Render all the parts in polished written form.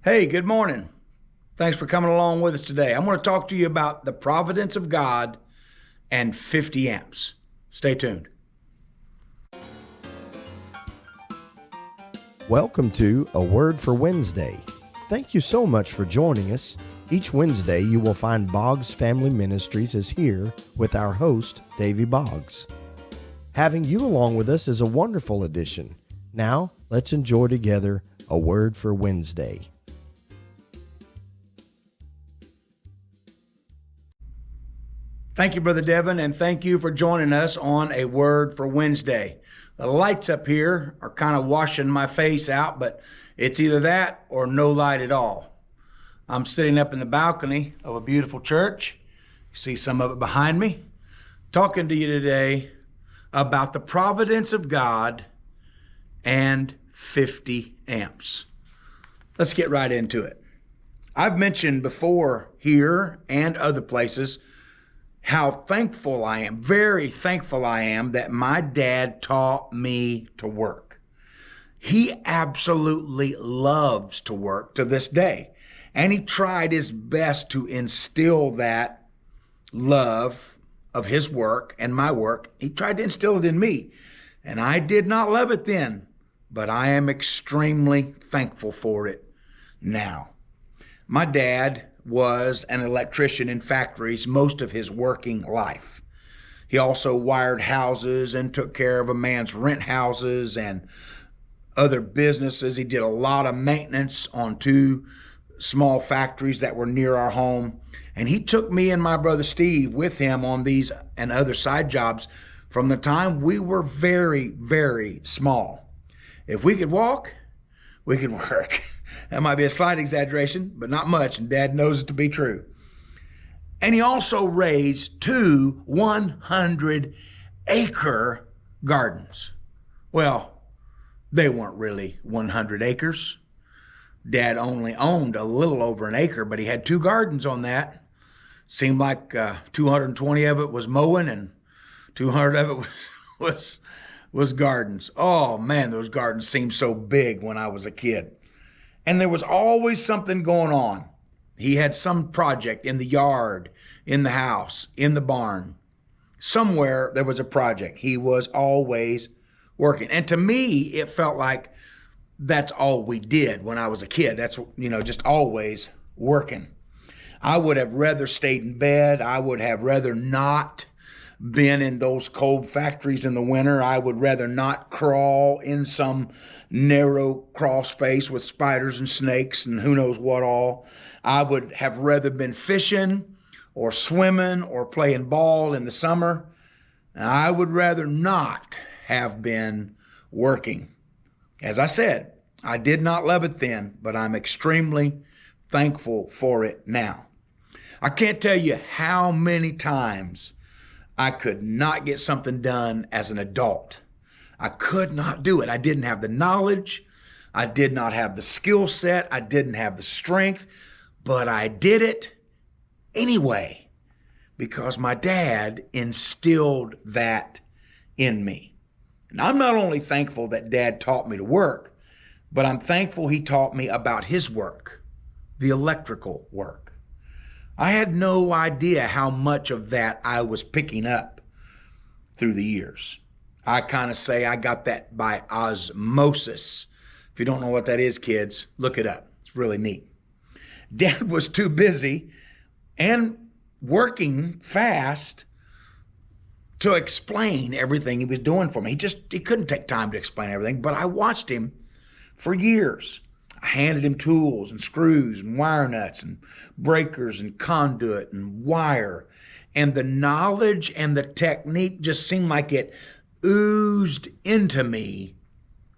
Hey, good morning. Thanks for coming along with us today. I'm going to talk to you about the Providence of God and 50 amps. Stay tuned. Welcome to A Word for Wednesday. Thank you so much for joining us. Each Wednesday you will find Boggs Family Ministries is here with our host, Davy Boggs. Having you along with us is a wonderful addition. Now, let's enjoy together A Word for Wednesday. Thank you, Brother Devin, and thank you for joining us on A Word for Wednesday. The lights up here are kind of washing my face out, but it's either that or no light at all. I'm sitting up in the balcony of a beautiful church. You see some of it behind me. Talking to you today about the providence of God and 50 amps. Let's get right into it. I've mentioned before here and other places how thankful I am, very thankful I am that my dad taught me to work. He absolutely loves to work to this day. And he tried his best to instill that love of his work and my work. He tried to instill it in me. And I did not love it then, but I am extremely thankful for it now. My dad was an electrician in factories most of his working life. He also wired houses and took care of a man's rent houses and other businesses. He did a lot of maintenance on two small factories that were near our home. And he took me and my brother Steve with him on these and other side jobs from the time we were very, very small. If we could walk, we could work. That might be a slight exaggeration, but not much, and Dad knows it to be true. And he also raised two 100-acre gardens. Well, they weren't really 100 acres. Dad only owned a little over an acre, but he had two gardens on that. Seemed like 220 of it was mowing and 200 of it was gardens. Oh man, those gardens seemed so big when I was a kid. And there was always something going on. He had some project in the yard, in the house, in the barn. Somewhere there was a project. He was always working. And to me, it felt like that's all we did when I was a kid. That's, just always working. I would have rather stayed in bed. I would have rather not been in those cold factories in the winter. I would rather not crawl in some narrow crawl space with spiders and snakes and who knows what all. I would have rather been fishing or swimming or playing ball in the summer. I would rather not have been working. As I said, I did not love it then, but I'm extremely thankful for it now. I can't tell you how many times I could not get something done as an adult. I could not do it. I didn't have the knowledge. I did not have the skill set. I didn't have the strength, but I did it anyway because my dad instilled that in me. And I'm not only thankful that Dad taught me to work, but I'm thankful he taught me about his work, the electrical work. I had no idea how much of that I was picking up through the years. I kind of say I got that by osmosis. If you don't know what that is, kids, look it up. It's really neat. Dad was too busy and working fast to explain everything he was doing for me. He couldn't take time to explain everything, but I watched him for years. I handed him tools and screws and wire nuts and breakers and conduit and wire. And the knowledge and the technique just seemed like it oozed into me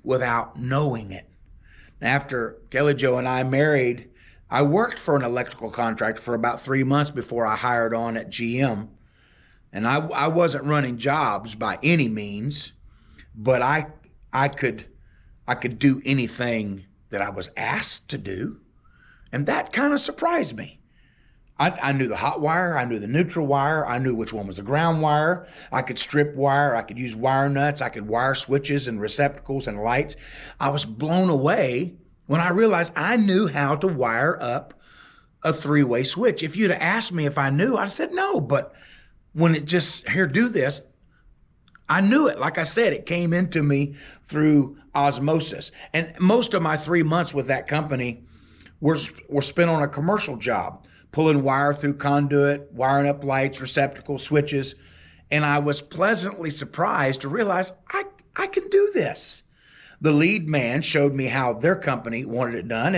without knowing it. After Kelly Jo and I married, I worked for an electrical contractor for about 3 months before I hired on at GM. And I wasn't running jobs by any means, but I could do anything that I was asked to do. And that kind of surprised me. I knew the hot wire, I knew the neutral wire, I knew which one was the ground wire. I could strip wire, I could use wire nuts, I could wire switches and receptacles and lights. I was blown away when I realized I knew how to wire up a three-way switch. If you'd have asked me if I knew, I'd have said no. But when it just, here, do this, I knew it. Like I said, it came into me through osmosis. And most of my 3 months with that company were spent on a commercial job, pulling wire through conduit, wiring up lights, receptacles, switches. And I was pleasantly surprised to realize I can do this. The lead man showed me how their company wanted it done,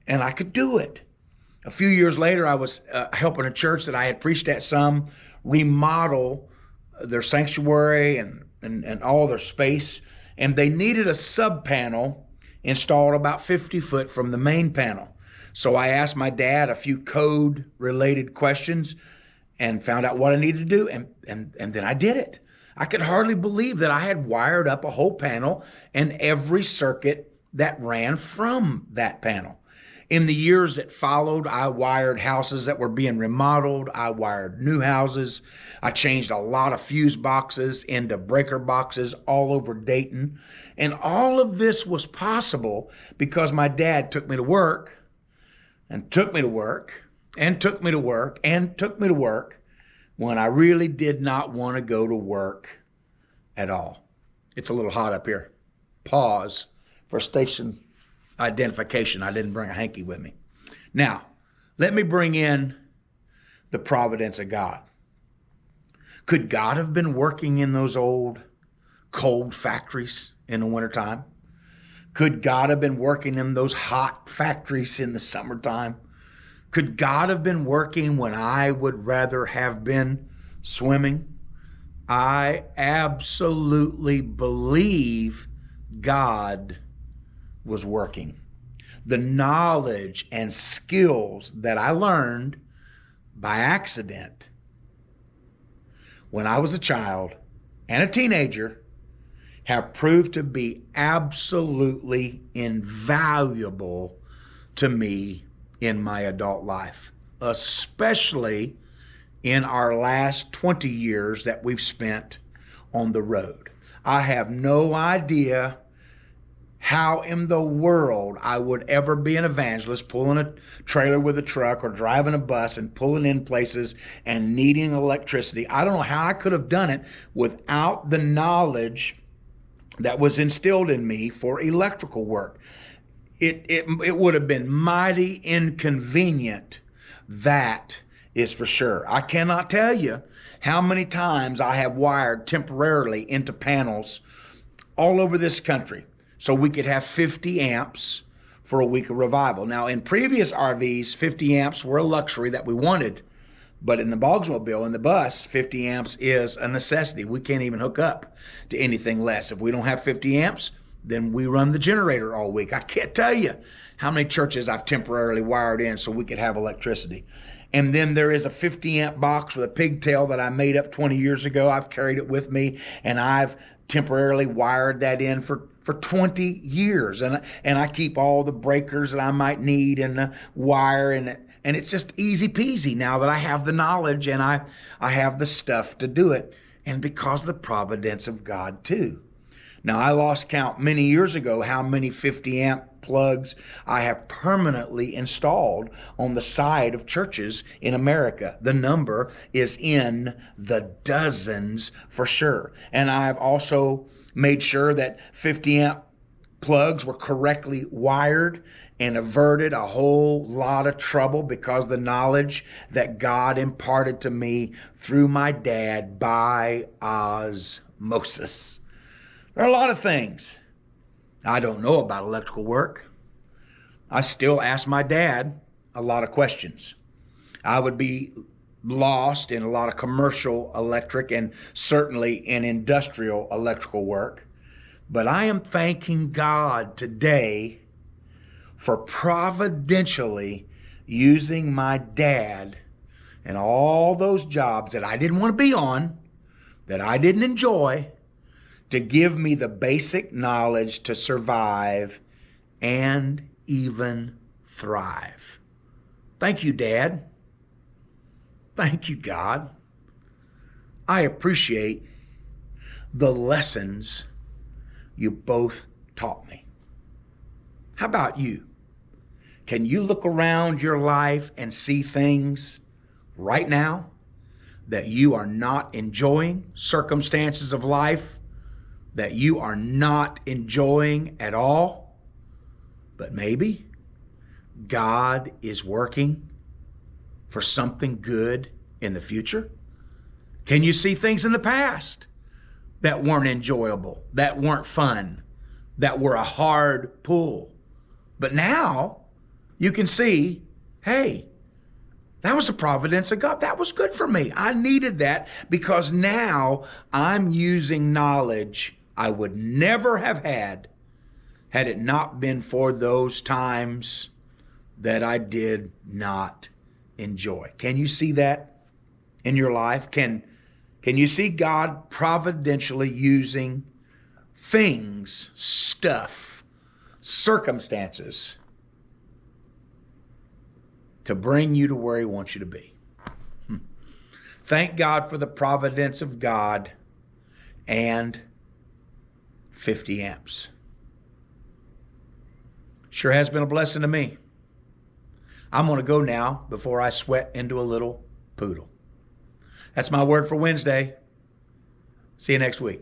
and I could do it. A few years later, I was helping a church that I had preached at some remodel their sanctuary and all their space, and they needed a sub panel installed about 50 foot from the main panel. So I asked my dad a few code related questions and found out what I needed to do, and then I did it. I could hardly believe that I had wired up a whole panel and every circuit that ran from that panel. In the years that followed, I wired houses that were being remodeled. I wired new houses. I changed a lot of fuse boxes into breaker boxes all over Dayton. And all of this was possible because my dad took me to work and took me to work and took me to work and took me to work when I really did not want to go to work at all. It's a little hot up here. Pause for station identification. I didn't bring a hanky with me. Now, let me bring in the providence of God. Could God have been working in those old cold factories in the wintertime? Could God have been working in those hot factories in the summertime? Could God have been working when I would rather have been swimming? I absolutely believe God was working. The knowledge and skills that I learned by accident when I was a child and a teenager have proved to be absolutely invaluable to me in my adult life, especially in our last 20 years that we've spent on the road. I have no idea how in the world I would ever be an evangelist pulling a trailer with a truck or driving a bus and pulling in places and needing electricity. I don't know how I could have done it without the knowledge that was instilled in me for electrical work. It would have been mighty inconvenient. That is for sure. I cannot tell you how many times I have wired temporarily into panels all over this country so we could have 50 amps for a week of revival. Now, in previous RVs, 50 amps were a luxury that we wanted, but in the Boggsmobile, in the bus, 50 amps is a necessity. We can't even hook up to anything less. If we don't have 50 amps, then we run the generator all week. I can't tell you how many churches I've temporarily wired in so we could have electricity. And then there is a 50 amp box with a pigtail that I made up 20 years ago. I've carried it with me, and I've temporarily wired that in for 20 years. And I keep all the breakers that I might need and the wire, and it's just easy peasy now that I have the knowledge and I have the stuff to do it. And because of the providence of God too. Now, I lost count many years ago how many 50 amp plugs I have permanently installed on the side of churches in America. The number is in the dozens for sure. And I've also made sure that 50 amp plugs were correctly wired and averted a whole lot of trouble because of the knowledge that God imparted to me through my dad by osmosis. There are a lot of things I don't know about electrical work. I still ask my dad a lot of questions. I would be lost in a lot of commercial electric and certainly in industrial electrical work. But I am thanking God today for providentially using my dad and all those jobs that I didn't want to be on, that I didn't enjoy, to give me the basic knowledge to survive and even thrive. Thank you, Dad. Thank you, God. I appreciate the lessons you both taught me. How about you? Can you look around your life and see things right now that you are not enjoying, circumstances of life that you are not enjoying at all? But maybe God is working for something good in the future? Can you see things in the past that weren't enjoyable, that weren't fun, that were a hard pull? But now you can see, hey, that was the providence of God. That was good for me. I needed that because now I'm using knowledge I would never have had it not been for those times that I did not enjoy. Can you see that in your life? Can you see God providentially using things, stuff, circumstances to bring you to where He wants you to be? Thank God for the providence of God and 50 amps. Sure has been a blessing to me. I'm going to go now before I sweat into a little poodle. That's my word for Wednesday. See you next week.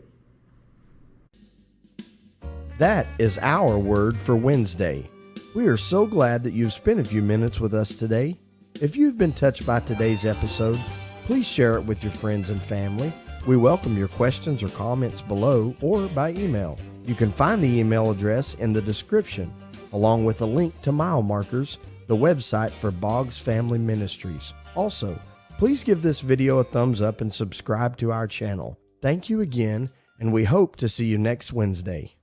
That is our word for Wednesday. We are so glad that you've spent a few minutes with us today. If you've been touched by today's episode, please share it with your friends and family. We welcome your questions or comments below or by email. You can find the email address in the description, along with a link to mile markers, the website for Boggs Family Ministries. Also, please give this video a thumbs up and subscribe to our channel. Thank you again, and we hope to see you next Wednesday.